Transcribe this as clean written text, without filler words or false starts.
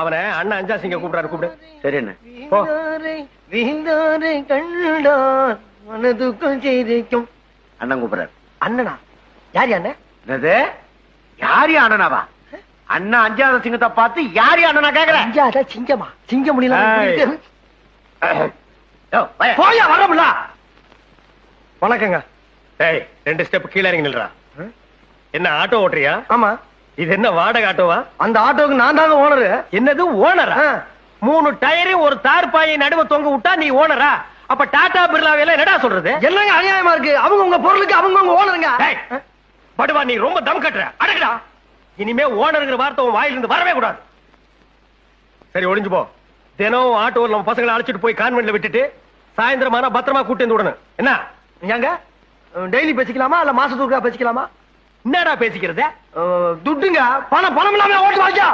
அவனை அண்ணன் அஞ்சா சிங்க கூப்பிடாரு, கூப்பிடு. சரி அண்ணா. கண்டார் மனதுக்குள் செய்திக்கும் அண்ணன் கூப்பிடுறாரு. அண்ணனா? யார் அண்ணன்? என்னது? யாரு அண்ணனாவா? அண்ணா அஞ்சாத சிங்கத்தை பார்த்து யாரு அண்ணனா கேக்குற? அஞ்சாத சிங்கமா? சிங்க முடியல. போயா வரமுல்ல. வணக்கங்க. ஏய், 2 ஸ்டெப் கீழே இறங்கி நில்றா. என்ன ஆட்டோ ஓட்டுறியா? ஆமா. இது என்ன வாடகை ஆட்டோவா? அந்த ஆட்டோவுக்கு நான் தாங்க ஓனரு. என்னது ஓனரா? 3 டயரு ஒரு தார்பாயை நடுவ தொங்க விட்டா நீ ஓனரா? அப்ப டாடா பிர்லாவையில என்னடா சொல்றது? என்னங்க அநியாயமா இருக்கு? அவங்க உங்க பொருளுக்கு அவங்க உங்க ஓனருங்க. படுவா, நீ ரொம்ப தம் கட்டுற. அடக்குடா. இனிமே ஓனருங்கிற வார்த்தை உன் வாயிலிருந்து வரவே கூடாது. சரி, ஒளிஞ்சு போ. தினம் ஆட்டோவில் நம்ம பசங்களை அழைச்சிட்டு போய் கான்வென்ட்ல விட்டுட்டு சாயந்தரமான பத்திரமா கூட்டி வந்து விடணும். என்ன ஏங்க டெய்லி பேசிக்கலாமா இல்ல மாசத்துக்கு பேசிக்கலாமா? என்னடா பேசிக்கிறது? துட்டுங்க. பணம் இல்லாம ஓட்டு வாங்க.